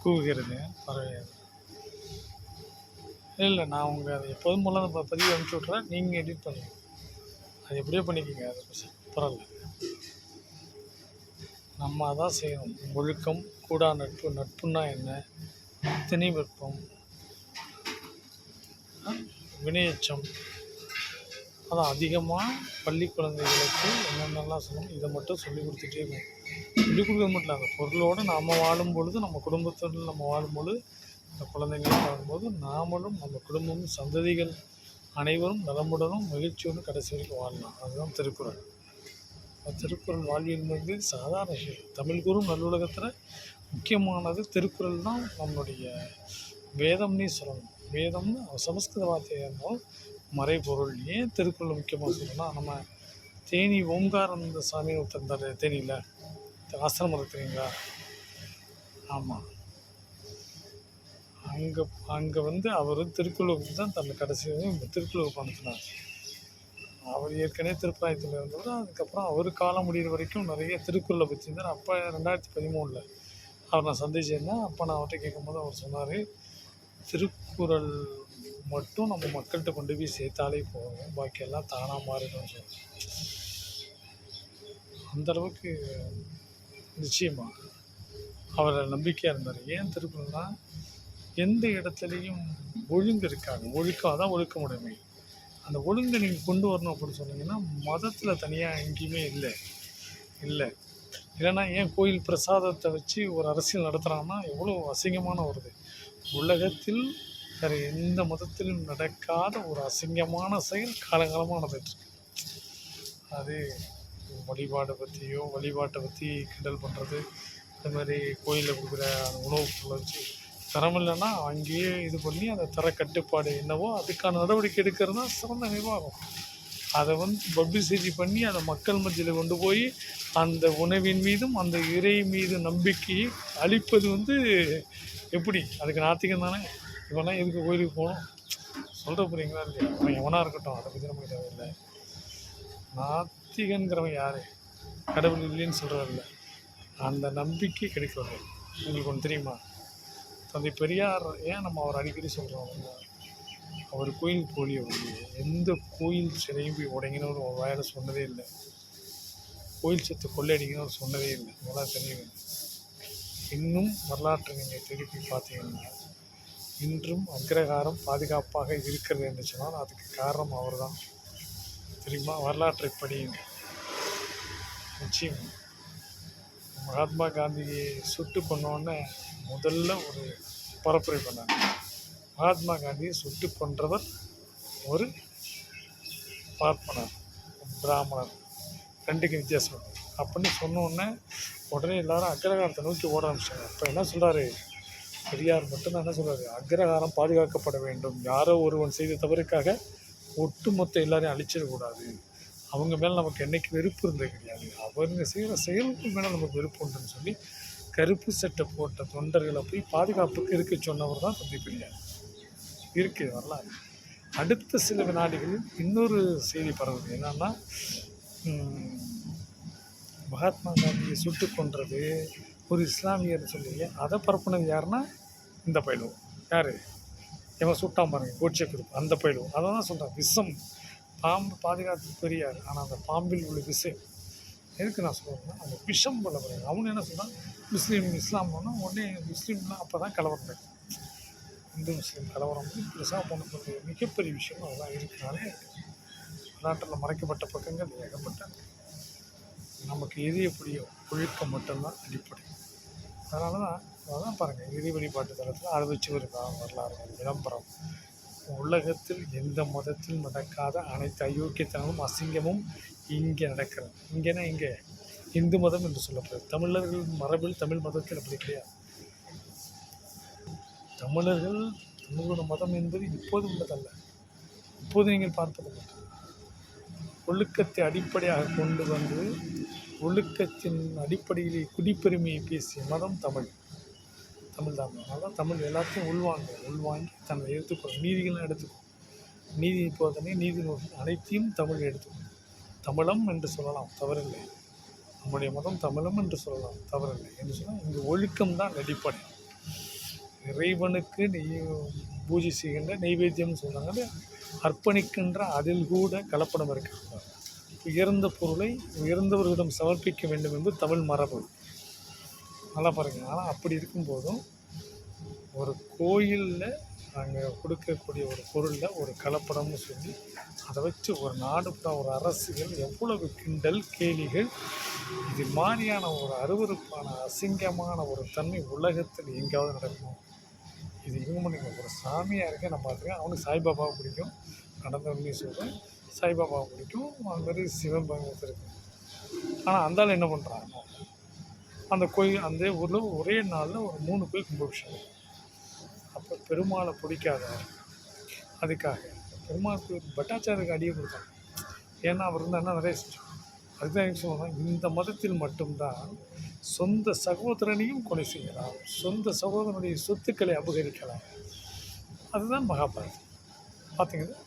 கூவுகிறது பறவை. இல்லை நான் உங்கள் அதை எப்போதும் போல நம்ம பதிவு அனுப்பிச்சி விட்றேன், நீங்கள் எடிட் பண்ணுங்கள். அது எப்படியோ பண்ணிக்கோங்க, அதை பரவாயில்ல. நம்ம அதான் செய்யணும். ஒழுக்கம், கூடா நட்பு, நட்புன்னா என்ன, திணை வெப்பம், வினையச்சம், அதான் அதிகமாக பள்ளி குழந்தைகளுக்கு என்னென்னலாம் சொல்லணும் இதை மட்டும் சொல்லிக் கொடுத்துட்டே இருக்கணும். சொல்லிக் கொடுக்குறது மட்டும் இல்லை, அந்த பொருளோடு நாம் வாழும் பொழுது, நம்ம குடும்பத்தோடு நம்ம வாழும்பொழுது, இந்த குழந்தைங்களும் வாழும்போது நாமளும் நம்ம குடும்பமும் சந்ததிகள் அனைவரும் நலமுடனும் மகிழ்ச்சியோடு கடைசி வரைக்கும் வாழலாம். அதுதான் திருக்குறள். திருக்குறள் வாழ்வியல் மீது சாதாரண விஷயம். தமிழ் கூறும் நல்லுலகத்தில் முக்கியமானது திருக்குறள் தான். நம்மளுடைய வேதம்னே சொல்லணும். வேதம்னு சமஸ்கிருத வார்த்தையாக இருந்தாலும் மறைபொருள். ஏன் திருக்குறள் முக்கியமாக சொல்லணும்னா, நம்ம தேனி ஓம்காரானந்த சாமி ஒருத்தர் தேனியில் ஆசிரமம் இருக்கிறீங்களா? ஆமாம், அங்கே அவர் திருக்குறளுக்கு தான் தன்னை கடைசி திருக்குறளுக்கு அனுப்பினார். அவர் ஏற்கனவே திருப்பராயத்தில் இருந்தவர். அதுக்கப்புறம் அவர் காலம் முடிகிற வரைக்கும் நிறைய திருக்குறளை பற்றி இருந்தார். அப்போ 2013 அவர் நான் சந்திச்சிருந்தேன். அப்போ நான் அவர்கிட்ட கேட்கும்போது அவர் சொன்னார், திருக்குறள் மட்டும் நம்ம மக்கள்கிட்ட கொண்டு போய் சேர்த்தாலே போகும், பாக்கியெல்லாம் தானாக மாறிடும்னு சொல்லுவோம். அந்தளவுக்கு நிச்சயமாக அவரை நம்பிக்கையாக இருந்தார். ஏன் திருக்குறள்னா, எந்த இடத்துலையும் ஒழுங்கு இருக்காது. ஒழுக்கம் தான் ஒழுக்கமுடைமை. அந்த ஒழுங்கை நீங்கள் கொண்டு வரணும் அப்படின்னு சொன்னீங்கன்னா, மதத்தில் தனியாக எங்கேயுமே இல்லை. இல்லைன்னா ஏன் கோயில் பிரசாதத்தை வச்சு ஒரு அரசியல் நடத்துகிறாங்கன்னா எவ்வளோ அசிங்கமான வருது. உலகத்தில் வேறு எந்த மதத்திலும் நடக்காத ஒரு அசிங்கமான செயல் காலங்காலமாக நடந்துகிட்ருக்கு. அது வழிபாட்டை பற்றி கிண்டல் பண்ணுறது, இந்த மாதிரி கோயிலில் கொடுக்குற அந்த உணவுப் பொருளை வச்சு தரமில்லைன்னா அங்கேயே இது பண்ணி அந்த தர கட்டுப்பாடு என்னவோ அதுக்கான நடவடிக்கை எடுக்கிறது தான் சிறந்த நிர்வாகம். அதை பப்ளிசிட்டி பண்ணி அதை மக்கள் மத்தியில் கொண்டு போய் அந்த உணவின் மீதும் அந்த இறை மீது நம்பிக்கையை அளிப்பது எப்படி? அதுக்கு நாத்திகம் தானே. இவெல்லாம் எதுக்கு கோயிலுக்கு போகணும் சொல்கிற போகிறீங்களா இல்லையா? அவன் எவனாக இருக்கட்டும், அதை பற்றி நமக்கு தேவையில்லை. நாத்திகங்கிறவன் யார்? கடவுள் இல்லைன்னு சொல்கிறதில்ல, அந்த நம்பிக்கை கிடைக்கிறது. உங்களுக்கு ஒன்று தெரியுமா? தந்தை பெரியார் ஏன் நம்ம அவர் அடிக்கடி சொல்கிறோம், அவர் கோயில் போலியவர். எந்த கோயில் சிலையும் போய் உடைங்கன்னு ஒரு வாயில சொன்னதே இல்லை. கோயில் சொத்து கொள்ளையடிங்கன்னு அவர் சொன்னதே இல்லை. இதெல்லாம் தெரியும். இன்னும் வரலாற்றை நீங்கள் திருப்பி பார்த்தீங்கன்னா, இன்றும் அக்ரஹாரம் பாதுகாப்பாக இருக்கிறது என்று சொன்னால் அதுக்கு காரணம் அவர் தான். தெரியுமா? வரலாற்றை படியுங்க. நிச்சயம் மகாத்மா காந்தியை சுட்டு கொண்டோன்னே முதல்ல ஒரு பரப்புரை பண்ணாங்க. மகாத்மா காந்தியை சுட்டு கொன்றவர் ஒரு பார்ப்பனர், பிராமணர், ரெண்டுக்கு வித்தியாசம் அப்படின்னு சொன்னோடனே உடனே எல்லாரும் அக்ரஹாரத்தை நோக்கி ஓட ஆரம்பிச்சாங்க. அப்போ என்ன சொல்கிறாரு பெரியார் மட்டும்தான், என்ன சொல்கிறாரு, அக்ரஹாரம் பாதுகாக்கப்பட வேண்டும். யாரோ ஒருவன் செய்த தவறுக்காக ஒட்டுமொத்த எல்லாரையும் அழிச்சிடக்கூடாது. அவங்க மேலே நமக்கு என்றைக்கு வெறுப்பு இருந்தது கிடையாது. அவங்க செய்கிற செயல்கள் மேலே நமக்கு வெறுப்பு உண்டுன்னு சொல்லி கருப்பு சட்டை போட்ட தொண்டர்களை போய் பாதுகாப்புக்கு இருக்க சொன்னவர் தான் தந்தை பெரியார். இருக்குது வரலாறு. அடுத்த சில வினாடிகளில் இன்னொரு செய்தி பரவுது. என்னன்னா, மகாத்மா காந்தியை சுட்டு கொன்றது ஒரு இஸ்லாமியர் சொல்லி அதை பரப்புனது யாருன்னா இந்த பயிலுவோம். யார் இவன் சுட்டான் பாருங்க, கோட்சே குரூப், அந்த பயிலுவோம். அதை தான் சொல்கிறான். விஷம் பாம்பு பாதுகாத்து பெரியார், ஆனால் அந்த பாம்பில் உள்ள விஷம் எதுக்கு நான் சொல்கிறேன்னா, அந்த விஷம் போல பாருங்க. அவங்க என்ன சொல்கிறான், இஸ்லாம்னா உடனே முஸ்லீம்லாம் அப்போ தான் கலவரம், இந்து முஸ்லீம் கலவரம் பெருசாக போனது மிகப்பெரிய விஷயம் அதெல்லாம் இருக்கிறனாலே வரலாற்றில் மறைக்கப்பட்ட பக்கங்கள் ஏகப்பட்ட. நமக்கு எது எப்படியோ ஒழுக்கம் மட்டும்தான் அடிப்படை. அதனால தான் அதான் பாருங்கள், இறை வழிபாட்டு தளத்தில் அதை வச்சு ஒரு வரலாறு விளம்பரம். உலகத்தில் எந்த மதத்தில் நடக்காத அனைத்து அயோக்கியத்தனமும் அசிங்கமும் இங்கே நடக்கிறது. இங்கேனா இங்கே இந்து மதம் என்று சொல்லப்படுது. தமிழர்கள் மரபில் தமிழ் மதத்தில் அப்படி கிடையாது. தமிழோட மதம் என்பது இப்போது உள்ளதல்ல, இப்போது நீங்கள் பார்ப்பது மட்டும். ஒழுக்கத்தை அடிப்படையாக கொண்டு வந்து ஒழுக்கத்தின் அடிப்படையிலே குடிப்பெருமையை பேசிய மதம் தமிழ் தான். அதனால் தமிழ் எல்லாத்தையும் உள்வாங்கி தன்னை எடுத்துக்கொள்ளும். நீதிகளும் எடுத்துக்கும். நீதி போதனை, நீதி நூல்கள் அனைத்தையும் தமிழ் எடுத்துக்கும். தமிழம் என்று சொல்லலாம், தவறில்லை. நம்முடைய மதம் தமிழம் என்று சொல்லலாம், தவறில்லை என்று சொன்னால் இங்கு ஒழுக்கம் தான் அடிப்படை. இறைவனுக்கு பூஜை செய்கின்ற நெய்வேத்தியம்னு சொல்கிறாங்க, அர்ப்பணிக்கின்ற அதில் கூட கலப்படம் இருக்க. உயர்ந்த பொருளை உயர்ந்தவர்களிடம் சமர்ப்பிக்க வேண்டும் என்று தமிழ் மரபு. நல்லா பாருங்க. ஆனால் அப்படி இருக்கும்போதும் ஒரு கோயிலில் நாங்கள் கொடுக்கக்கூடிய ஒரு பொருளில் ஒரு கலப்படம்னு சொல்லி அதை வச்சு ஒரு நாடுபுற ஒரு அரசியல் எவ்வளவு கிண்டல் கேலிகள், இது மாதிரியான ஒரு அருவருப்பான அசிங்கமான ஒரு தன்மை உலகத்தில் எங்கேயாவது நடக்கும். இது இவங்க நீங்கள் ஒரு சாமியாக இருக்க நான் பார்த்துருக்கேன். அவனுக்கு சாய்பாபாவை பிடிக்கும், நடந்த உண்மையை சொல்கிறேன், சாய்பாபாவை பிடிக்கும், அது மாதிரி சிவன் பகவத் இருக்கு. ஆனால் அந்த ஆள் என்ன பண்ணுறாங்க, அந்த கோயில் அந்த ஊரில் ஒரே நாளில் ஒரு 3 கோயில் கும்பாபிஷேகம். அப்போ பெருமாளை பிடிக்காத அதுக்காக பெருமாள் கோயில் பட்டாச்சாருக்கு அடியை கொடுத்தாங்க. ஏன்னா அவர் இருந்தால் நிறைய செஞ்சோம். அதுதான் சொல்லுவாங்க, இந்த மதத்தில் மட்டும்தான் சொந்த சகோதரனையும் கொலை செய்யலாம், சொந்த சகோதரனுடைய சொத்துக்களை அபகரிக்கலாம். அதுதான் மகாபாரதம். பார்த்தீங்கன்னா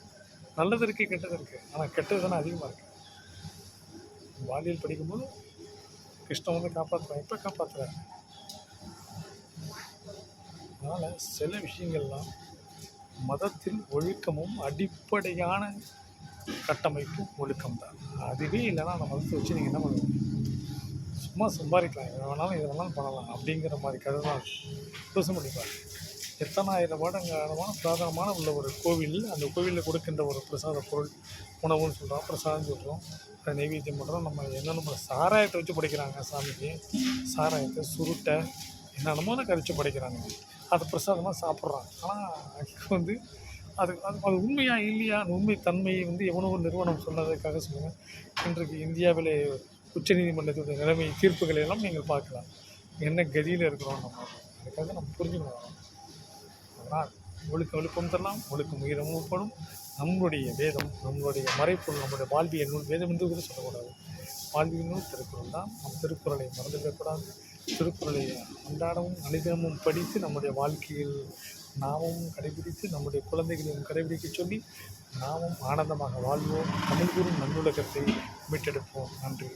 நல்லது இருக்குது, கெட்டது இருக்குது. ஆனால் கெட்டது தானே அதிகமாக இருக்குது. வாலியில் படிக்கும்போது கிருஷ்ணன் வந்து காப்பாற்றுறான், எப்போ காப்பாற்றுறாரு? அதனால் சில விஷயங்கள்லாம் மதத்தில் ஒழுக்கமும் அடிப்படையான கட்டமைப்பும் ஒழுக்கம்தான். அதுவே இல்லைன்னா அந்த மதத்தை வச்சு நீங்கள் என்ன பண்ணுவீங்க? சும்மா சம்பாதிக்கலாம், எதை வேணாலும் எதை வேணாலும் பண்ணலாம் அப்படிங்கிற மாதிரி கதை தான். யோசனை பண்ணிப்பாங்க. எத்தனாயிரம் வருடங்காலமான புராதனமான உள்ள ஒரு கோவில், அந்த கோவிலில் கொடுக்கின்ற ஒரு பிரசாத பொருள், உணவுன்னு சொல்கிறோம், பிரசாதம் சொல்கிறோம், அதை நைவேத்தியம் பண்ணுறோம். நம்ம என்னென்ன சாராயத்தை வச்சு படைக்கிறாங்க சாமிக்கு, சாராயத்தை சுருட்டை என்னென்னமோ கரைச்சி படைக்கிறாங்க, அதை பிரசாதமாக சாப்பிட்றாங்க. ஆனால் அதுக்கு வந்து அது அது அது உண்மையா இல்லையா, அந்த உண்மை தன்மையை வந்து எவனோ ஒரு நிறுவனம் சொன்னதுக்காக சொல்லுங்கள். இன்றைக்கு இந்தியாவிலே உச்சநீதிமன்றத்துடைய நிலைமை தீர்ப்புகளை எல்லாம் நீங்கள் பார்க்கலாம். என்ன கதியில் இருக்கிறோம் நம்ம, அதுக்காக நம்ம புரிஞ்சுக்கணும். அதனால் ஒழுக்கம் தரலாம், ஒழுக்கம் உயிரமும். நம்மளுடைய வேதம், நம்மளுடைய மறைப்பொருள், நம்மளுடைய வாழ்வியல் நூல், வேதம் என்று கூட சொல்லக்கூடாது, வாழ்வியல் நூல் திருக்குறள் தான். நம் திருக்குறளை மறந்துவிடக்கூடாது. திருக்குறளை அன்றாடமும் அனுதினமும் படித்து நம்முடைய வாழ்க்கையில் நாமும் கடைபிடித்து நம்முடைய குழந்தைகளையும் கடைபிடிக்க சொல்லி நாமும் ஆனந்தமாக வாழ்வோம். தமிழ் கூறும் நல்லுலகத்தை மீட்டெடுப்போம். நன்றி.